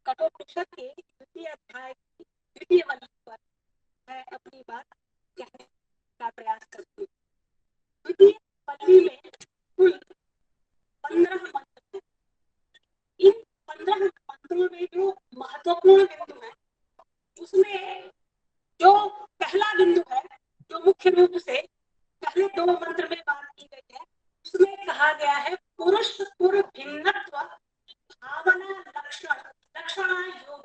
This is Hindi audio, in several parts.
कठोपनिषद के द्वितीय अध्याय की द्वितीय वल्ली पर मैं अपनी बात कहने का प्रयास करती हूँ। द्वितीय वल्ली में कुल 15 मंत्र हैं। इन 15 मंत्रों में जो महत्वपूर्ण बिंदु है उसमें जो पहला बिंदु है, जो मुख्य रूप से पहले 2 मंत्र में बात की गई है, उसमें कहा गया है पुरुष पुर भिन्नत्व भावना लक्षण योग,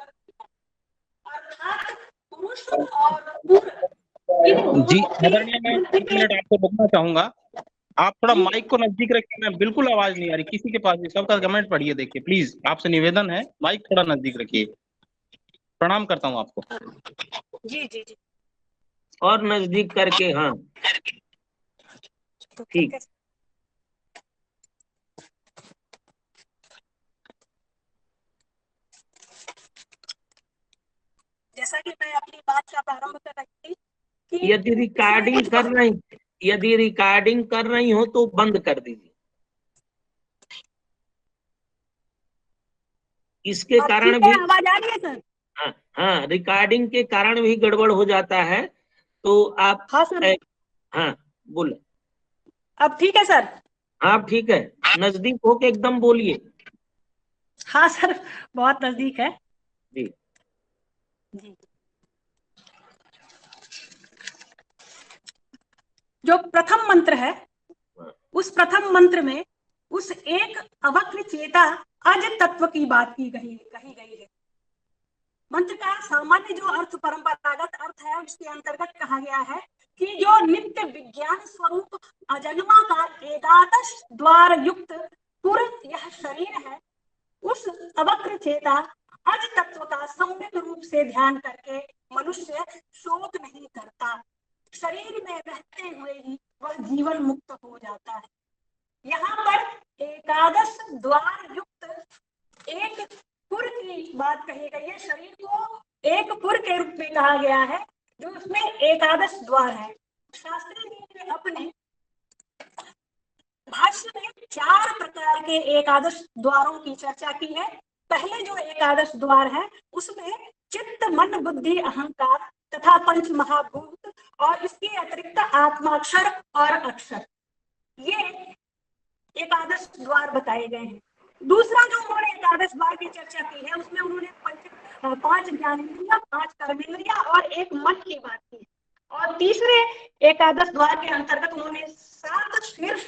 अर्थात पुरुष और पुर जी आदरणीय, मैं 1 मिनट आपको रोकना चाहूंगा। आप थोड़ा माइक को नजदीक रखिए, मैं बिल्कुल आवाज नहीं आ रही किसी के पास भी। सबका कमेंट पढ़िए, देखिए प्लीज, आपसे निवेदन है माइक थोड़ा नजदीक रखिए। प्रणाम करता हूँ आपको। जी जी जी, और नजदीक करके, हाँ ठीक। जैसा कि मैं अपनी बात का प्रारंभ कर रही थी, यदि रिकॉर्डिंग कर रही हो तो बंद कर दीजिए। इसके कारण भी आवाज आ रही है सर? हाँ, रिकॉर्डिंग के कारण भी गड़बड़ हो जाता है, तो आप हाँ सर। हाँ बोले। अब ठीक है सर? हाँ ठीक है, नजदीक होके एकदम बोलिए। हाँ सर, बहुत नजदीक है जी जी। जो प्रथम मंत्र है, उस प्रथम मंत्र में उस एक अवक्र चेता अज तत्व की बात कही गई है। मंत्र का सामान्य जो अर्थ, परंपरागत अर्थ है, उसके अंतर्गत कहा गया है कि जो नित्य विज्ञान स्वरूप अजन्मा का एकादश द्वार युक्त पूर्ण यह शरीर है, उस अवक्र चेता अज तत्व का सम्यक रूप से ध्यान करके मनुष्य शोक नहीं करता, शरीर में रहते हुए ही वह जीवन मुक्त हो जाता है। यहाँ पर एकादश द्वार युक्त एक पुर की बात कही गई है। शरीर को एक पुर के रूप में कहा गया है, जो उसमें एकादश द्वार है। शास्त्री जी ने अपने भाष्य में 4 प्रकार के एकादश द्वारों की चर्चा की है। पहले जो एकादश द्वार है उसमें चित्त, मन, बुद्धि, अहंकार तथा पंच महाभूत और इसके अतिरिक्त आत्माक्षर और अक्षर, ये एकादश द्वार बताए गए हैं। दूसरा जो उन्होंने एकादश द्वार की चर्चा की है उसमें उन्होंने 5 ज्ञानेंद्रिया, 5 कर्मेंद्रिया और 1 मन की बात की। और तीसरे एकादश द्वार के अंतर्गत उन्होंने 7 शीर्ष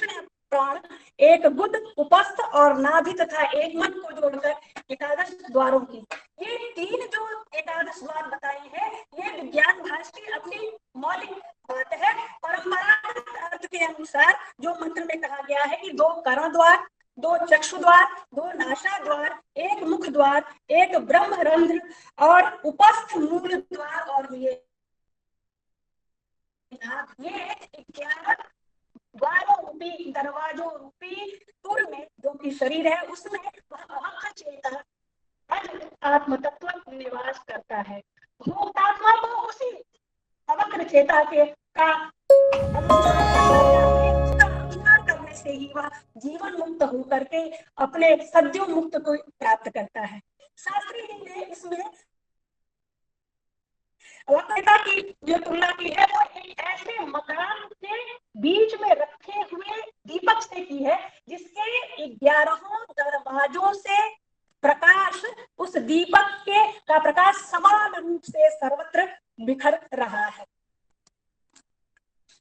प्राण, 1 बुध, उपस्थ और नाभि तथा 1 मन को जोड़कर एकादश द्वारों की, ये 3 जो एकादश द्वार बताए हैं, ये विज्ञान भाष्य की अपनी मौलिक बात है। परंपरागत अर्थ के अनुसार जो मंत्र में कहा गया है कि 2 कर्ण द्वार, 2 चक्षु द्वार, 2 नासा द्वार, 1 मुख द्वार, 1 ब्रह्म रंध्र और उपस्थ मूल द्वार, और ये 11 द्वारों रूपी, दरवाजों रूपी पुर में जो कि शरीर है उसमें वह अवक्र चेता आत्म तत्व निवास करता है। भोक्तात्मा को उसी अवक्र चेता के का अनुसार करने से ही वह जीवन मुक्त होकर के अपने सद्यो मुक्त को प्राप्त करता है। शास्त्री जी ने इसमें अवक्रता की जो तुलना की है वो एक ऐसे मकान के बीच में रखे हुए दीपक से की है, जिसके 11 दरवाजों से प्रकाश, उस दीपक का प्रकाश समान रूप से सर्वत्र बिखर रहा है।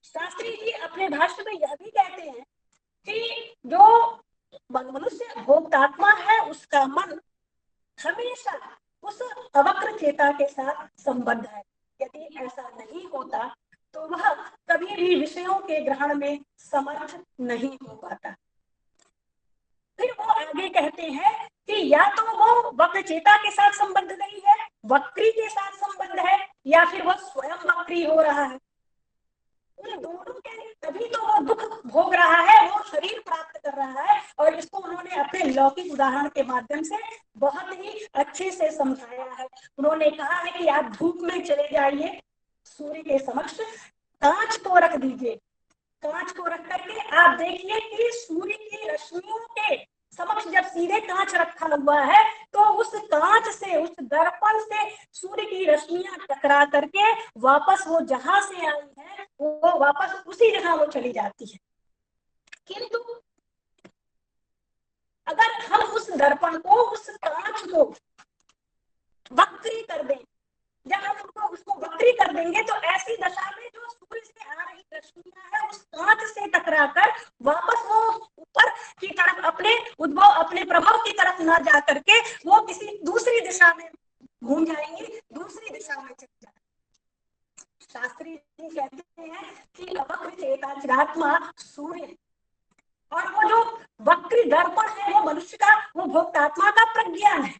शास्त्री जी अपने भाष्य में यह भी कहते हैं कि जो मनुष्य भोक्तात्मा है उसका मन हमेशा उस अवक्र चेता के साथ संबद्ध है। यदि ऐसा नहीं होता तो वह कभी भी विषयों के ग्रहण में समर्थ नहीं हो पाता। फिर वो आगे कहते हैं कि या तो वो वक्र चेता के साथ संबद्ध नहीं है, वक्री के साथ संबद्ध है, या फिर वह स्वयं वक्री हो रहा है। उन दोनों के तभी तो वो दुख भोग रहा है, वो शरीर प्राप्त कर रहा है। और इसको उन्होंने अपने लौकिक उदाहरण के माध्यम से बहुत ही अच्छे से समझाया है। उन्होंने कहा है कि आप धूप में चले जाइए, सूर्य के समक्ष कांच को रख दीजिए, कांच को रख करके आप देखिए कि सूर्य की रश्मियों के समक्ष जब सीधे कांच रखा हुआ है तो उस कांच से, उस दर्पण से सूर्य की रश्मियां टकरा करके वापस वो जहां से आई है वो वापस उसी जगह वो चली जाती है। किंतु अगर हम उस दर्पण को, उस कांच को वक्री कर दें, जब हम उसको वक्री कर देंगे तो ऐसी दशा में जो सूर्य से आ रही रश्मियां है उस कांच से टकराकर वापस वो ऊपर की तरफ अपने उद्भव, अपने प्रभाव की तरफ ना जा करके वो किसी दूसरी दिशा में घूम जाएंगी, दूसरी दिशा में चली जाएंगी। शास्त्री जी कहते हैं कि वक्र चेता चिदात्मा सूर्य, और वो जो वक्री दर्पण है वो मनुष्य का, वो भोक्तात्मा का प्रज्ञान है।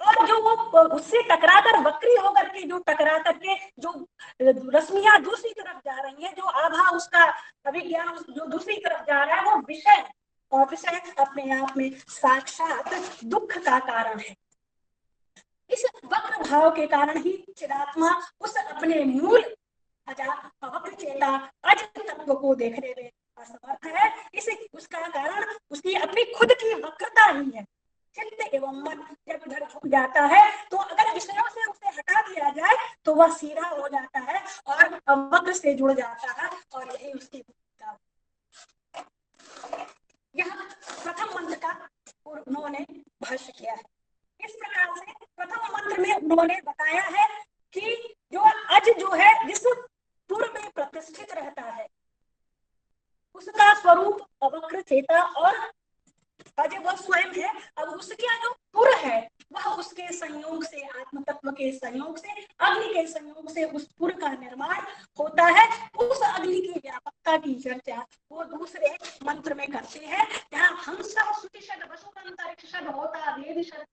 और जो वो उससे टकराकर वक्री होकर के जो टकरा करके जो रश्मियां दूसरी तरफ जा रही है, जो आभा उसका अभिज्ञान जो दूसरी तरफ जा रहा है वो विषय है, और विषय अपने आप में साक्षात दुख का कारण है। इस वक्र भाव के कारण ही चिदात्मा उस अपने मूल वक्र चेता अज तत्व को देखने में असमर्थ है। इस उसका कारण उसकी अपनी खुद की वक्रता ही है। चित्त एवं मन जब इधर झुक जाता है तो अगर विषयों से उसे हटा दिया जाए तो वह सीधा हो जाता है और वक्र से जुड़ जाता है, और यही उसकी भूमिका। यह प्रथम मंत्र का उन्होंने भाष्य किया है। इस प्रकार से प्रथम मंत्र में उन्होंने बताया है कि जो अज जो है जिस पुर में प्रतिष्ठित रहता है उसका स्वरूप अवक्र चेता और अज वह स्वयं है। अब उसका जो पुर है वह उसके संयोग से, आत्म तत्व के संयोग से, अग्नि के संयोग से उस पुर का निर्माण होता है। उस अग्नि की व्यापकता की चर्चा वो दूसरे मंत्र में करते हैं। यहाँ हम सब सुतिषद वसुअंतरिक्षद होता वेद शरद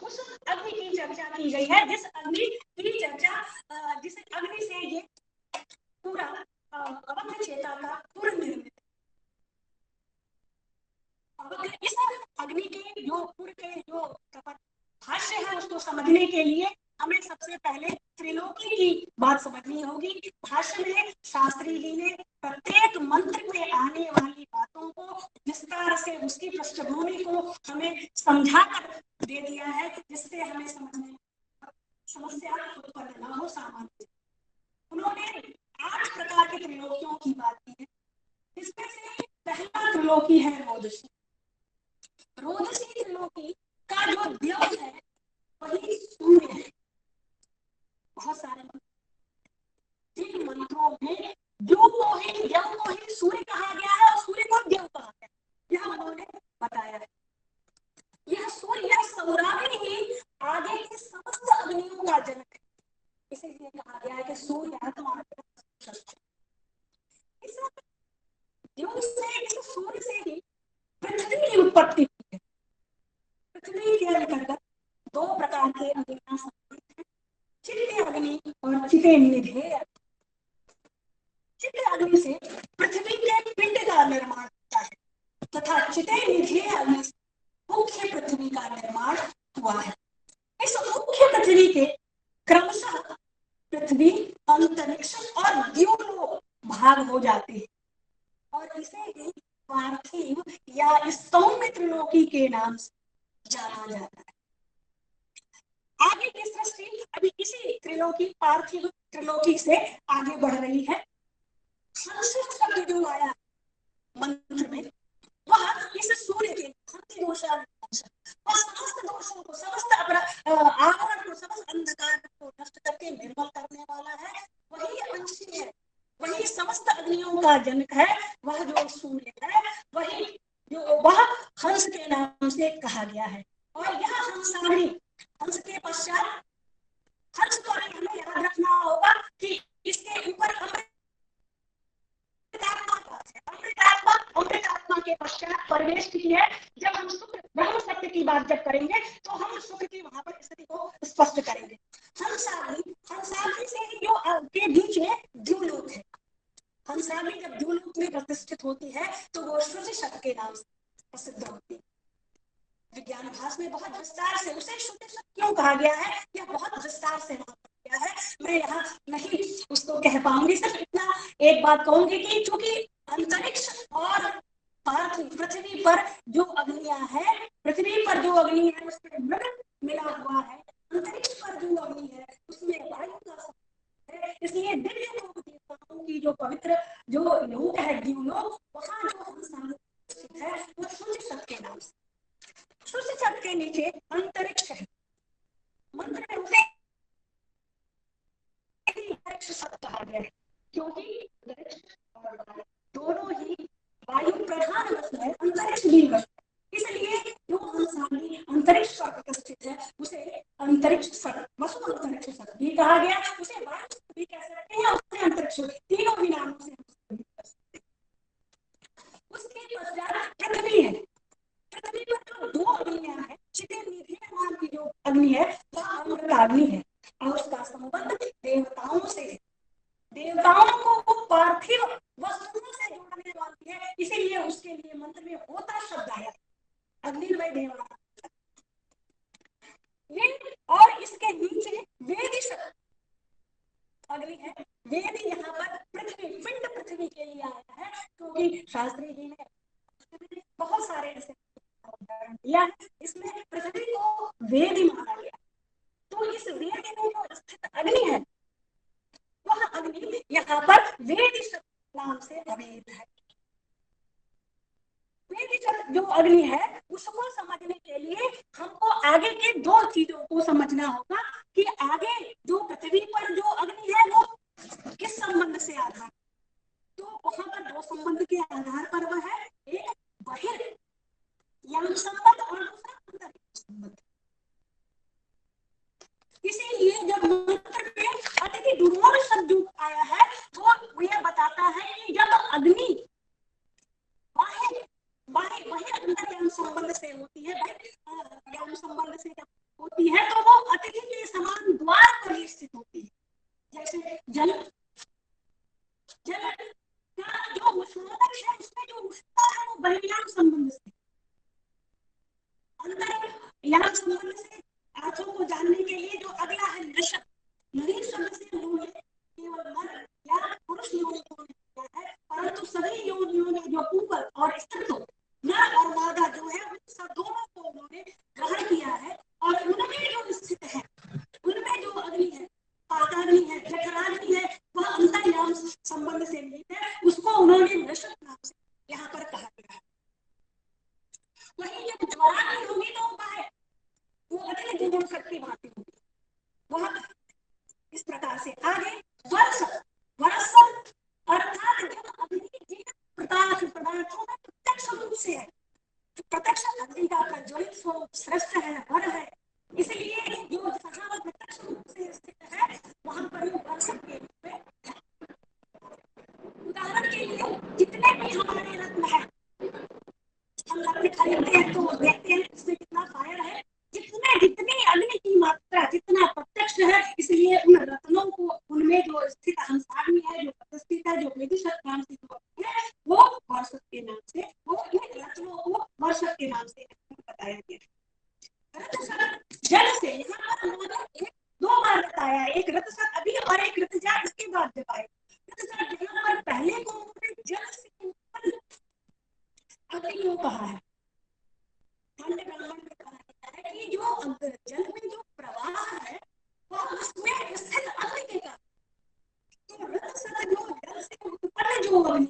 उस अग्नि की चर्चा की गई है, जिस अग्नि की चर्चा, जिस अग्नि से ये पूरा अवक्र चेता का पूर्ण निर्मित। इस अग्नि के जो पूर्व के जो भाष्य है उसको समझने के लिए हमें सबसे पहले त्रिलोकी की बात समझनी होगी। भाष्य में शास्त्री जी ने प्रत्येक मंत्र में आने वाली बातों को विस्तार से उसकी पृष्ठभूमि को हमें समझा कर दे दिया है, जिससे हमें समझने समस्या उत्पन्न न हो। सामान्य उन्होंने 8 प्रकार के त्रिलोकियों की बात की है। इसमें से पहला त्रिलोकी है रोदसी। रोदसी त्रिलोकी का जो देव है वही सूर्य है। बहुत सारे जिन मंत्रों में देव को ही सूर्य कहा गया है और सूर्य को देव कहा गया, यह उन्होंने बताया है। यह सूर्य सौरावण ही आगे की समस्त अग्नियों का जनक है, इसीलिए कहा गया है कि सूर्य आत्मा इस सूर्य से ही पृथ्वी की उत्पत्ति हुई है। पृथ्वी के अंतर्गत 2 प्रकार के अग्नियां संबंधित हैं, चित्त अग्नि और चिते निधेय। चित्त अग्नि से पृथ्वी के पिंड का निर्माण होता है तथा चिते निधेय अग्नि से मुख्य पृथ्वी का निर्माण हुआ है। इस मुख्य पृथ्वी के क्रमशः पृथ्वी, अंतरिक्ष और द्युलोक भाग हो जाते हैं और इसे ही पार्थिव या सौम्य त्रिलोकी के नाम से जाना जाता है। आगे की सृष्टि अभी इसी त्रिलोकी, पार्थिव त्रिलोकी से आगे बढ़ रही है। संस्कृत शब्द जो आया मंत्र में वह इस सूर्य के समस्त दोषों को, समस्त आवरण को, समस्त अंधकार को नष्ट करके निर्मल करने वाला है। वही अंशी है, वही समस्त अग्नियों का जनक है। वह जो सूर्य है वही जो वह हंस के नाम से कहा गया है। और यह हंसाग्नि, हंस के पश्चात हंस को हमें याद रखना होगा कि इसके ऊपर अमृतात्मा के पश्चात परवेश की है। जब हम सुख ब्रह्म सत्य की बात जब करेंगे तो हम सुख की वहां पर स्थिति को स्पष्ट करेंगे। हंसाग्नि से ही जो के बीच में द्युलोक है। हंसाग्नि जब द्युलोक में प्रतिष्ठित होती है तो वो श्रुति शब्द के नाम से प्रसिद्ध होती है। विज्ञान भाष में बहुत विस्तार से उसे श्रुति शब्द क्यों कहा गया है, यह बहुत विस्तार से किया है। मैं यहाँ नहीं उसको कह पाऊंगी, सिर्फ इतना एक बात कहूंगी कि चूंकि अंतरिक्ष और पृथ्वी पर जो अग्नियां है, पृथ्वी पर जो अग्नि है उसमें मृग मिला हुआ है, अंतरिक्ष पर जो अग्नि है उसमें वायु का है। इसलिए दिव्य लोक देवताओं की जो पवित्र जो लोक है, द्यूलोक, वहां जो हम स्थित है वो सूर्य सत के नाम से, सूर्य सत के नीचे अंतरिक्ष है। मंत्र में उसे अंतरिक्ष सत कहा गया है, क्योंकि अंतरिक्ष और वायु दोनों ही वायु प्रधान वस्तु है, अंतरिक्ष भी वस्तु, इसलिए जो हंसानी अंतरिक्ष पर प्रतिष्ठित है उसे अंतरिक्ष सत, वसु अंतरिक्ष सत भी कहा गया। उसे वायु सत भी कह सकते हैं, उसे अंतरिक्ष, तीनों भी नामों से उसके पश्चात पृथ्वी है। पृथ्वी पर जो दो अग्नियां हैं, चिते निधि नाम की जो अग्नि है वह अमृताग्नि है और उसका संबंध देवताओं से है। देवताओं को वो पार्थिव वस्तुओं से जोड़ने वाली है, इसीलिए उसके लिए मंत्र में होता शब्द आया, अग्निमय देवा। ये और इसके नीचे वेदी शब्द अग्नि है। वेदी यहाँ पर पृथ्वी, पिंड पृथ्वी के लिए आया है, क्योंकि शास्त्री जी ने बहुत सारे ऐसे उदाहरण दिया है, इसमें पृथ्वी को वेदी माना गया। तो इस वेदी में जो स्थित अग्नि है वह अग्नि यहाँ पर वेदी शब्द नाम से अभिहित है। वेदी शब्द जो अग्नि है उसको समझने के लिए हमको आगे के दो चीजों को समझना होगा कि आगे जो पृथ्वी पर जो अग्नि है वो किस संबंध से आधार, तो वहां पर दो संबंध के आधार पर वह है, एक बहिर्याम संबंध और दूसरा अंतरिक्ष संबंध। इसीलिए जब मंत्र में अतिथि दुर्मोह शब्द जो आया है वो यह बताता है कि जब अग्नि बाह्य अंतर्याम संबंध से होती है, याम संबंध से होती है, तो वो अतिथि के समान द्वार पर स्थित होती है। जैसे जल का जो उष्णता है उसमें जो उष्णता है वो बहिर्याम संबंध से, अंतर्याम संबंध से अर्थों को जानने के लिए जो अगला है नृषभ, नृ शब्द से लोग केवल नर या पुरुष योनि को है, परंतु सभी योनियों में जो ऊपर और स्त्रीत्व नर और मादा जो है उन सब दोनों को उन्होंने ग्रहण किया है, और उनमें जो स्थित है उनमें जो अग्नि है, पाताग्नि है, जठराग्नि है, वह अंतर्याम संबंध से निहित है, उसको उन्होंने नृषभ नाम से यहाँ पर कहा गया है। वही जब ज्वराग्नि होगी तो है वो अगले दिन शक्ति भाती होगी, वह इस प्रकार से। आगे वर्ष, वर्ष अर्थात जब अग्नि जीव पदार्थों में प्रत्यक्ष रूप से है, प्रत्यक्ष अग्नि का प्रज्वलित स्वरूप श्रेष्ठ है, वर है, इसलिए जो जहां प्रत्यक्ष रूप से स्थित है वहां पर वर्ष के रूप में। उदाहरण के लिए जितने भी हमारे रत्न है, हम रत्न खरीदते हैं तो देखते हैं इसमें कितना फायर है, जितनी अग्नि की मात्रा जितना प्रत्यक्ष है, इसलिए उन रत्नों को उनमें जो स्थित हंसाग्नि है, जो प्रतिष्ठित है, जो वेदिशत नाम से है, वो वर्षक के नाम से, वो इन रत्नों को वर्षक के नाम से बताया गया। जल से यहाँ पर उन्होंने दो बार बताया, एक रतसत अभी और एक ऋतजा इसके बाद बताया। रतसत यहाँ पर पहले को उन्होंने जल से उत्पन्न अग्नि कहा है, ठंड ब्राह्मण में कहा गया है कि जो जल में जो प्रवाह है वह उसमें स्थित अग्नि के कारण, तो रतसत जो जल से उत्पन्न जो अग्नि,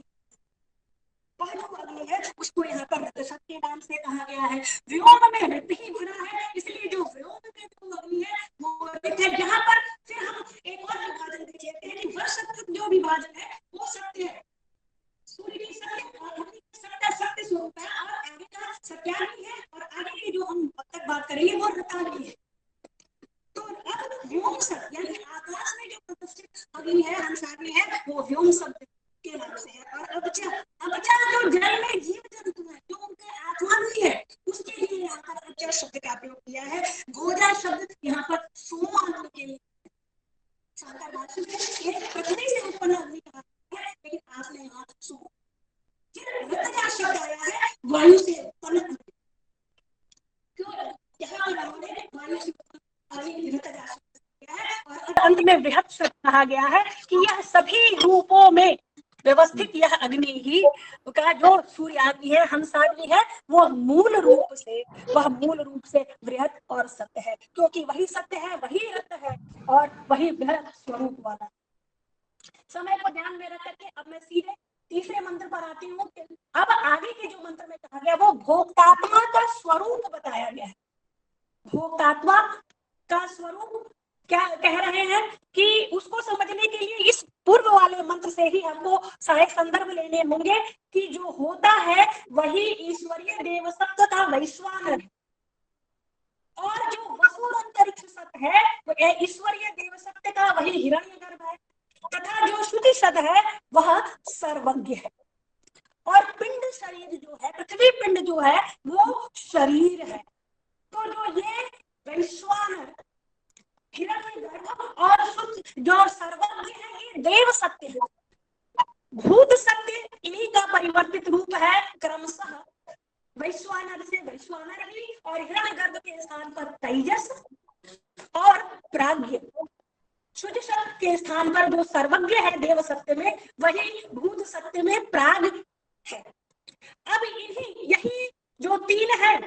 वह जो अग्नि है उसको यहाँ पर रतसत के नाम से कहा गया है। व्योम में रत ही भरा है, इसलिए जो व्योम में जो अग्नि है वो रत है। यहाँ पर फिर हम एक और विभाजन देख लेते हैं कि वर्ष जो विभाजन है वो सत्य है, सूर्य की सत्य और अग्नि सत्य सत्य स्वरूप है, और आगे का सत्याग्नि है, और आगे की जो हम अब तक बात करेंगे वो रताग्नि है। तो अब व्योम शब्द यानी आकाश में जो प्रतिष्ठित अग्नि है, हंसाग्नि है, वो व्योम शब्द के नाम से है। और अपचा जो जल में जीव जंतु है, जो उनके आत्मा भी है, उसके लिए यहाँ पर अपचा शब्द का प्रयोग किया है। गोजा शब्द यहाँ पर सोम के लिए पृथ्वी से उत्पन्न अग्नि कहा है, लेकिन आपने यहाँ सोम ऋतजा शब्द आया है वायु से उत्पन्न अग्नि, क्यों यहाँ पर उन्होंने वायु से उत्पन्न अग्नि ऋतजा शब्द किया है। और अंत कहा गया है कि यह सभी रूपों में व्यवस्थित यह अग्नि ही का जो सूर्याग्नि है, हंसाग्नि है, वो मूल रूप से बृहत और सत्य है, क्योंकि वही सत्य है, वही रत्न है और वही बृहत स्वरूप वाला। समय को ध्यान में रख करके अब मैं सीधे तीसरे मंत्र पर आती हूँ। अब आगे के जो मंत्र में कहा गया वो भोक्तात्मा का स्वरूप बताया गया है। भोक्तात्मा का स्वरूप क्या कह रहे हैं कि उसको समझने के लिए इस पूर्व वाले मंत्र से ही हमको सहायक संदर्भ लेने होंगे कि जो होता है वही ईश्वरीय देव सत्य का वैश्वानर है, और जो वसुर अंतरिक्ष सत्य है वो ईश्वरीय देव सत्य का वही हिरण्यगर्भ है, तथा जो श्रुति सद है वह सर्वज्ञ है। और पिंड शरीर जो है, पृथ्वी पिंड जो है वो शरीर है। तो जो ये वैश्वानर, हिरण्यगर्भ और जो सर्वज्ञ है ये देव सत्य है। भूत सत्य इन्हीं का परिवर्तित रूप है, क्रमशः वैश्वानर से वैश्वानर ही, और हिरण्यगर्भ के स्थान पर तेजस और प्राज्ञ, शुद्ध शब्द के स्थान पर जो सर्वज्ञ है देव सत्य में, वही भूत सत्य में प्राग है। अब यही जो तीन है,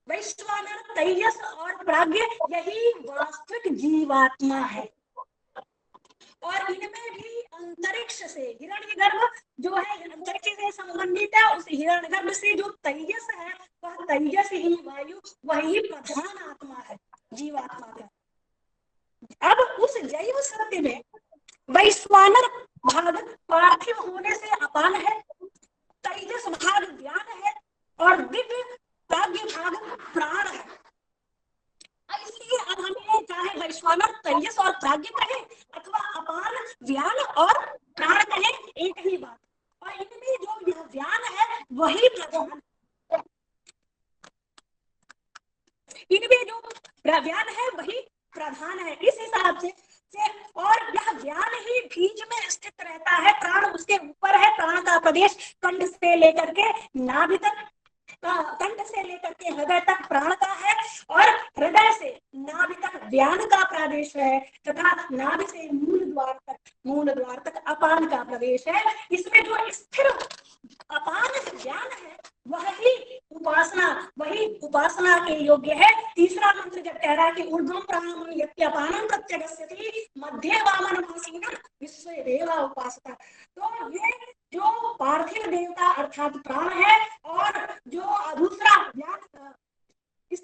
वैश्वानर, तेजस और प्राज्ञ, यही वास्तविक जीवात्मा है। और इनमें भी अंतरिक्ष से हिरण्यगर्भ जो है अंतरिक्ष से संबंधित है, उस हिरण्यगर्भ से जो तेजस है वह तेजस ही वायु, वही प्रधान आत्मा है जीवात्मा का। अब उस जैव सत्य में वैश्वानर भाग पार्थिव होने से अपान है, तेजस भाग ज्ञान है और दिव्य प्राज्ञ भाग प्राण है। इसलिए अब हमें चाहे वैश्वानर, तेजस और प्राज्ञ कहे अथवा अपान, ज्ञान और प्राण कहे, एक ही बात। और इनमें जो यह ज्ञान है वही प्रधान, इनमें जो ज्ञान है वही प्रधान है। इस हिसाब से और यह ज्ञान ही बीज में स्थित रहता है, प्राण उसके ऊपर है। प्राण का प्रदेश कंठ से लेकर के नाभि तक, कंठ से लेकर के हृदय तक प्राण का है, और हृदय से नाभि तक ज्ञान का प्रदेश है, तथा नाभि से मूल द्वार तक अपान का प्रदेश है। इसमें जो स्थिर अपान ज्ञान है वही उपासना के योग्य है। तीसरा मंत्र जब कह रहा है कि ऊर्ध्वं प्राणं यत्यपानं प्रत्यगस्यति मध्ये वामनमासीनं विश्वे देवा उपासता, तो ये जो पार्थिव देवता अर्थात प्राण है, और जो दूसरा ज्ञान, इस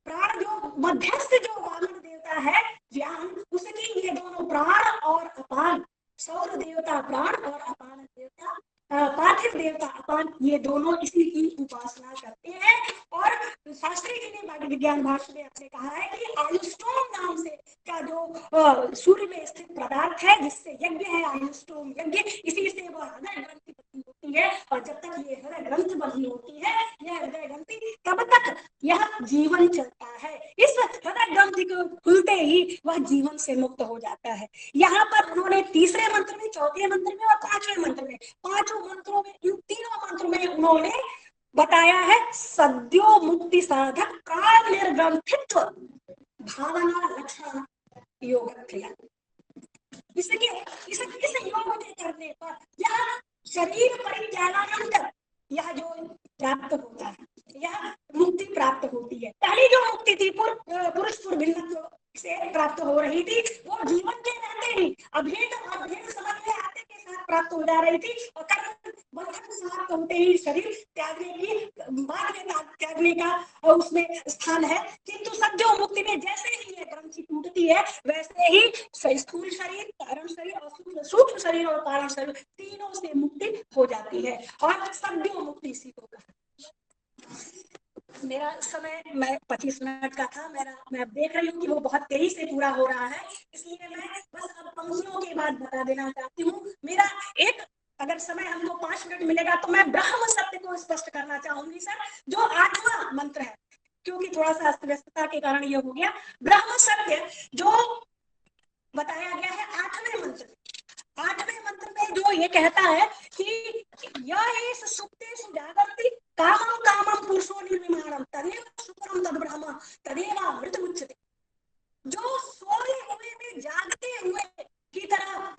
प्राण जो मध्यस्थ जो वामन देवता है ज्ञान, उसकी ये दोनों प्राण और अपान, सौर देवता प्राण और अपान देवता पार्थिव देवता अपान, ये दोनों इसी की उपासना करते हैं। और शास्त्री जी ने वाग्विज्ञान विज्ञान भाष्य में अपने कहा है कि आयुष्टोम नाम से का जो सूर्य में स्थित पदार्थ है जिससे यज्ञ है, आयुष्टोम यज्ञ, इसी से वह हृदय ग्रंथि बनी होती है। और जब तक ये हृदय ग्रंथि बनी होती है, यह हृदय ग्रंथि, तब तक यह जीवन चलता है। इस हृदय ग्रंथि को खुलते ही वह जीवन से मुक्त हो जाता है। यहाँ पर उन्होंने तीसरे मंत्र में, चौथे मंत्र में और पांचवें मंत्र में, पांचों मंत्रों में, इन तीनों मंत्रों में उन्होंने बताया है सद्यो मुक्ति साधक काल निर्ग्रंथित्व भावना लक्षण योग क्रिया। इसके इस योग के करने पर यह शरीर परित्यागानंतर यह जो प्राप्त होता है, यह मुक्ति प्राप्त होती है। पहली जो मुक्ति थी पुरुष पुरभिन्नत्व से प्राप्त हो रही थी, वो जीवन के रहते ही अभेद और भेद समझ में आते के साथ प्राप्त हो जा रही थी, और कर्म बंधन समाप्त होते ही शरीर त्यागने की बाद में त्यागने का उसमें स्थान है। किंतु सद्यो मुक्ति में जैसे ही ये ग्रंथि टूटती है, वैसे ही स्थूल शरीर, कारण शरीर और सूक्ष्म शरीर और कारण शरीर तीनों से मुक्ति हो जाती है, और सद्यो मुक्ति इसी को कहते हैं। मेरा समय 25 मिनट का था, मैं अब देख रही हूँ कि वो बहुत तेजी से पूरा हो रहा है, इसलिए मैं बस अब पंक्तियों के बाद बता देना चाहती हूँ। मेरा एक, अगर समय हमको 5 मिनट मिलेगा तो मैं ब्रह्म सत्य को स्पष्ट करना चाहूंगी सर, जो 8वां मंत्र है, क्योंकि थोड़ा सा अस्त व्यस्तता के कारण ये हो गया। ब्रह्म सत्य जो बताया गया है 8वें मंत्र, 8वें मंत्र में जो ये कहता है कि यह सुप्तेषु जागर्ति कामं कामं पुरुषो निर्विमानम तदेव शुक्रम तद ब्रह्म तदेव अमृत उच्यते। जो सोए हुए में जागते हुए की तरह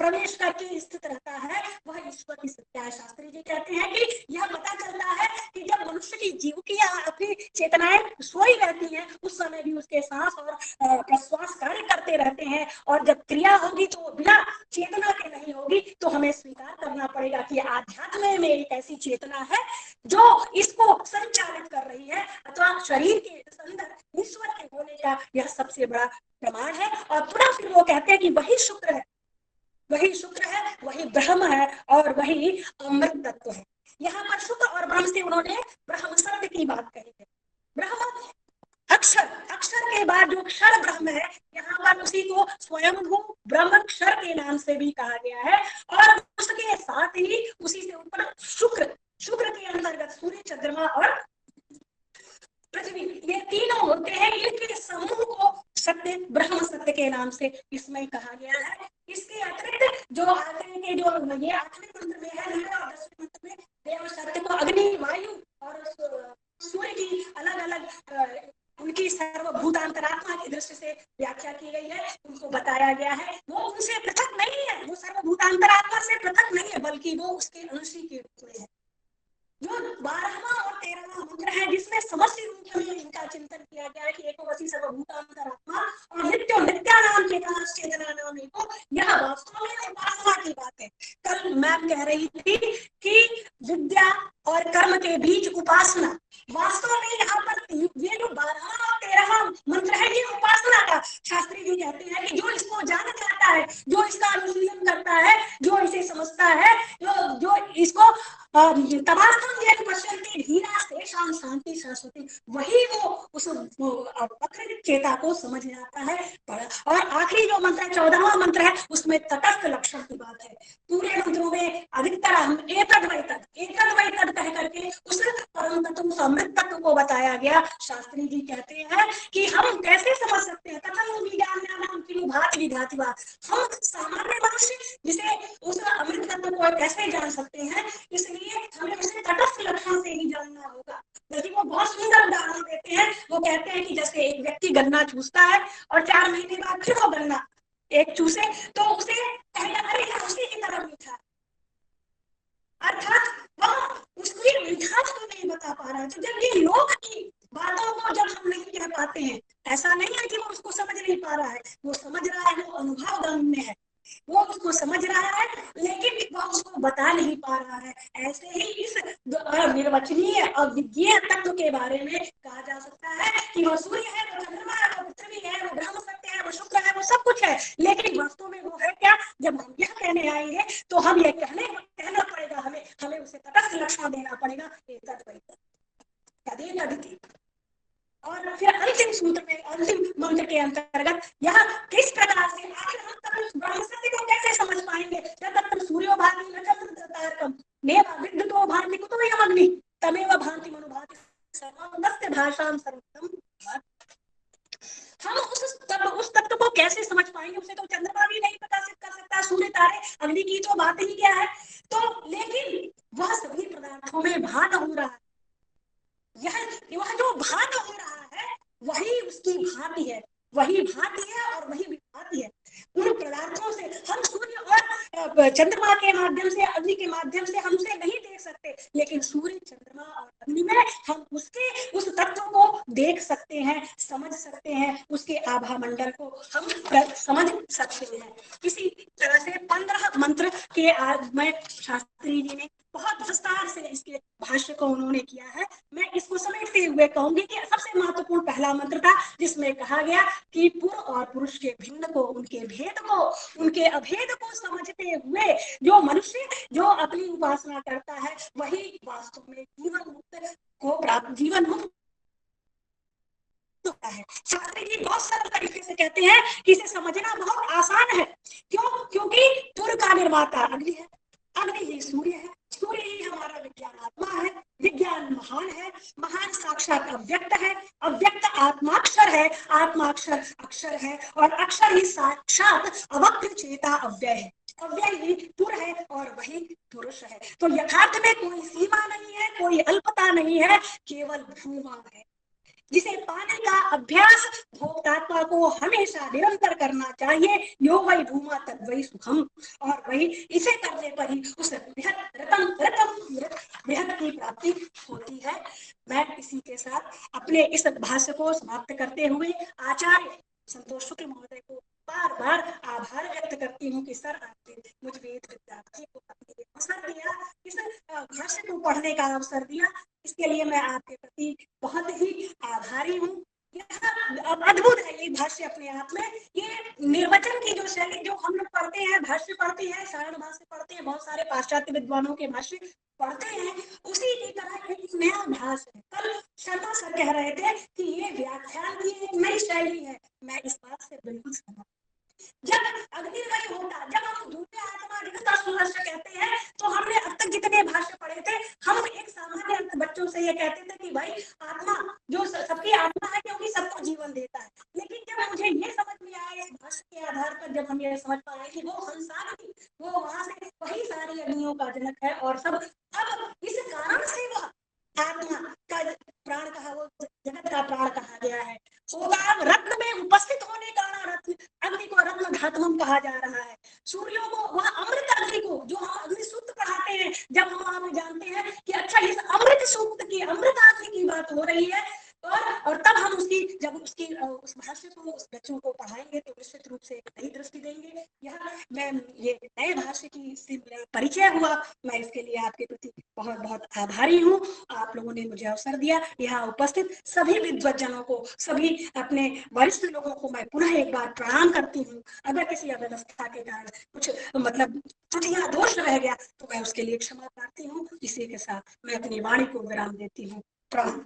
शास्त्री जी कहते हैं कि यह पता चलता है कि जब मनुष्य की जीव की अपनी चेतनाएं सोई रहती हैं, उस समय भी उसके सांस और प्रश्वास कार्य करते रहते हैं, और जब क्रिया होगी तो बिना चेतना के नहीं होगी। तो हमें स्वीकार करना पड़ेगा कि आध्यात्म में एक ऐसी चेतना है जो इसको संचालित कर रही है, अथवा शरीर के अंदर ईश्वर के होने का यह सबसे बड़ा प्रमाण है। और पुनः फिर वो कहते हैं कि वही शुक्र है, वही शुक्र है, वही ब्रह्म है, और वही अमृत तत्व है। यहाँ पर शुक्र और ब्रह्म से उन्होंने ब्रह्म शब्द की बात कही है। ब्रह्म अक्षर, अक्षर के बाद जो क्षर ब्रह्म है, यहाँ पर उसी को स्वयंभू ब्रह्म क्षर के नाम से भी कहा गया है। और उसके साथ ही उसी से ऊपर शुक्र, शुक्र के अंतर्गत सूर्य, चंद्रमा और पृथ्वी, ये तीनों होते हैं। इनके समूह को सत्य, ब्रह्म सत्य के नाम से इसमें कहा गया है। इसके अतिरिक्त जो आगे के जो ये 8वें मंत्र में है और 10वें मंत्र में देव सत्य को अग्नि, वायु और सूर्य की अलग अलग उनकी सर्वभूतांतरात्मा की दृष्टि से व्याख्या की गई है, उनको बताया गया है। वो उनसे पृथक नहीं है, वो सर्वभूतांतरात्मा से पृथक नहीं है, बल्कि वो उसके अंशी के रूप में है। जो 12वां और 13वां मंत्र है, जिसमें समस्त रूप में इनका चिंतन किया गया है कि एको वसी सर्वभूतांतरात्मा और नित्यो नित्यानाम चेतनानाम एको, यह वास्तव में उपासना की बात है। कल मैम कह रही थी कि विद्या और कर्म के बीच उपासना, वास्तव में यहाँ पर ये जो 12वां और 13वां मंत्र है, ये उपासना का शास्त्री जी कहते हैं कि जो इसको जान जाता है, जो इसका अनुशीलन करता है, जो इसे समझता है, जो इसको तमास्तम ये पश्यन्ति धीरा शेषां शांति सरस्वती, वही वो उस अखंड चेता को समझ जाता है। और आखिरी जो मंत्र है, 14वां मंत्र है, उसमें तटस्थ लक्षण की बात है। पूरे मंत्रों में अधिकतर हम एतद वै तद कह करके उस परम तत्व, उस अमृत तत्व को बताया गया। शास्त्री जी कहते हैं कि हम कैसे समझ सकते हैं, कथम विज्ञान भाति विधाति वा, हम सामान्य मनुष्य जिसे उस अमृत तत्व को कैसे जान सकते हैं, इसलिए हमें उसे तटस्थ लक्षण से ही जानना होगा। बल्कि वो बहुत सुंदर उदाहरण देते हैं। वो कहते हैं कि जैसे एक व्यक्ति गन्ना चूसता है और 4 महीने बाद फिर वो गन्ना एक चूसे, तो उसे कहेगा अरे उसी की तरह मीठा, अर्थात वह उसकी मिठास को नहीं बता पा रहा है। तो जब ये लोक की बातों को जब हम नहीं कह पाते हैं, ऐसा नहीं है कि वो उसको समझ नहीं पा रहा है, वो समझ रहा है, वो अनुभव गम्य है, वो उसको समझ रहा है, लेकिन वह उसको बता नहीं पा रहा है। ऐसे ही इस निर्वचनीय अविज्ञेय तत्व के बारे में कहा जा सकता है कि वो सूर्य है, वो चंद्रमा है, वो पृथ्वी है, वो ब्रह्म सत्य है, वो शुक्र है, वो सब कुछ है, लेकिन वास्तव में वो है क्या? जब हम यह कहने आएंगे तो हम ये कहना पड़ेगा, हमें उसे तटस्थ लक्षण देना पड़ेगा। और फिर अंतिम सूत्र में, अंतिम मंत्र के अंतर्गत यह किस प्रकार से आखिर हम ब्रह्म सत्य को कैसे समझ पाएंगे? जब सूर्यो भाति नक्षत्र तारकम नेव विद्युतो भाति कुतो यमग्नि तमेव भांति मनुभाति सर्वस्य भाषां सर्वोत्तम। हम उस तत्व को कैसे समझ पाएंगे? उसे तो चंद्रमा भी नहीं पता कर सकता, सूर्य, तारे, अग्नि की तो बात ही क्या है। तो लेकिन वह सभी पदार्थों में भान हो रहा है, वह जो भान हो रहा है वही उसकी भांति है, वही भांति है और वही विभाति है। उन पदार्थों से हम सूर्य और चंद्रमा के माध्यम से, अग्नि के माध्यम से हमसे नहीं देख सकते, लेकिन सूर्य, चंद्रमा और अग्नि में हम उसके उस तत्व को देख सकते हैं, समझ सकते हैं, उसके आभा मंडल को हम समझ सकते हैं। इसी तरह से 15 मंत्र के में शास्त्री जी ने बहुत विस्तार से इसके भाष्य को उन्होंने किया है। मैं इसको समेटते हुए कहूंगी कि सबसे महत्वपूर्ण पहला मंत्र था, जिसमें कहा गया कि पुर और पुरुष के भिन्न को, उनके भेद को, उनके अभेद को समझते हुए जो मनुष्य जो अपनी उपासना करता है, वही वास्तव में जीवन मुक्त को प्राप्त, जीवन मुक्त होता है। शास्त्री जी बहुत सरल तरीके से कहते हैं कि इसे समझना बहुत आसान है। क्यों? क्योंकि पुर का निर्माता अग्नि है, अग्नि ही सूर्य है, सूर्य ही हमारा विज्ञान आत्मा है, विज्ञान महान है, महान साक्षात अव्यक्त है, अव्यक्त आत्माक्षर है, आत्माक्षर अक्षर है, और अक्षर ही साक्षात अवक्र चेता अव्यय है, अव्यय ही पुर है और वही पुरुष है। तो यथार्थ में कोई सीमा नहीं है, कोई अल्पता नहीं है, केवल भूमा है, जिसे पाने का अभ्यास भोक्तात्मा को हमेशा निरंतर करना चाहिए। यो वही भूमा तद वही सुखम, और वही इसे करने पर ही उस बृहद की प्राप्ति होती है। मैं इसी के साथ अपने इस भाष्य को समाप्त करते हुए आचार्य संतोष शुक्ल महोदय को बार बार आभार व्यक्त करती हूँ कि सर आपने मुझ वेद विद्यार्थी को अपने अवसर दिया, इस भाष्य को पढ़ने का अवसर दिया, इसके लिए मैं आपके प्रति बहुत ही आभारी हूँ। अद्भुत है ये भाष्य अपने आप में। ये निर्वचन की जो शैली जो हम लोग पढ़ते हैं, भाष्य पढ़ते हैं, सारण भाष्य पढ़ते हैं, बहुत सारे पाश्चात्य विद्वानों के भाष्य पढ़ते हैं, उसी की तरह एक नया भाष्य है। कल शर्मा सर कह रहे थे कि ये व्याख्यान की एक नई शैली है, मैं इस बात से बिल्कुल सहमत। जब अग्निर्वय होता, जब हम दूसरे आत्मा अधिकता सुदर्शन कहते हैं, तो हमने अब तक जितने भाष्य पढ़े थे, हम एक सामान्य बच्चों से ये कहते थे कि भाई आत्मा जो सबकी आत्मा है, क्योंकि सबको जीवन देता है। लेकिन जब मुझे ये समझ में आया इस भाष्य के आधार पर, जब हम ये समझ पाए कि वो संसार की, वो वहां से वही सारी अग्नियों का जनक है, और सब अब इस कारण से वह आत्मा का प्राण कहा, वो जगत का प्राण कहा गया है। होगा रत्न में उपस्थित होने का रत्न, अग्नि को रत्न धातुम कहा जा रहा है। सूर्यों को, वह अमृत अग्नि को, जो हम अग्नि सूक्त पढ़ाते हैं, जब हम आप जानते हैं कि अच्छा इस अमृत सूक्त की, अमृत अग्नि की बात हो रही है, और तब हम उसकी, जब उसकी उस भाष्य को उस बच्चों को पढ़ाएंगे तो निश्चित रूप से एक नई दृष्टि देंगे। यह मैं ये नए भाष्य की से परिचय हुआ, मैं इसके लिए आपके प्रति बहुत बहुत आभारी हूँ। आप लोगों ने मुझे अवसर दिया। यहाँ उपस्थित सभी विद्वज्जनों को, सभी अपने वरिष्ठ लोगों को मैं पुनः एक बार प्रणाम करती हूँ। अगर किसी अव्यवस्था के कारण कुछ मतलब त्रुटियां दोष रह गया तो मैं उसके लिए क्षमा प्रार्थी हूँ। इसी के साथ मैं अपनी वाणी को विराम देती हूँ। प्रणाम।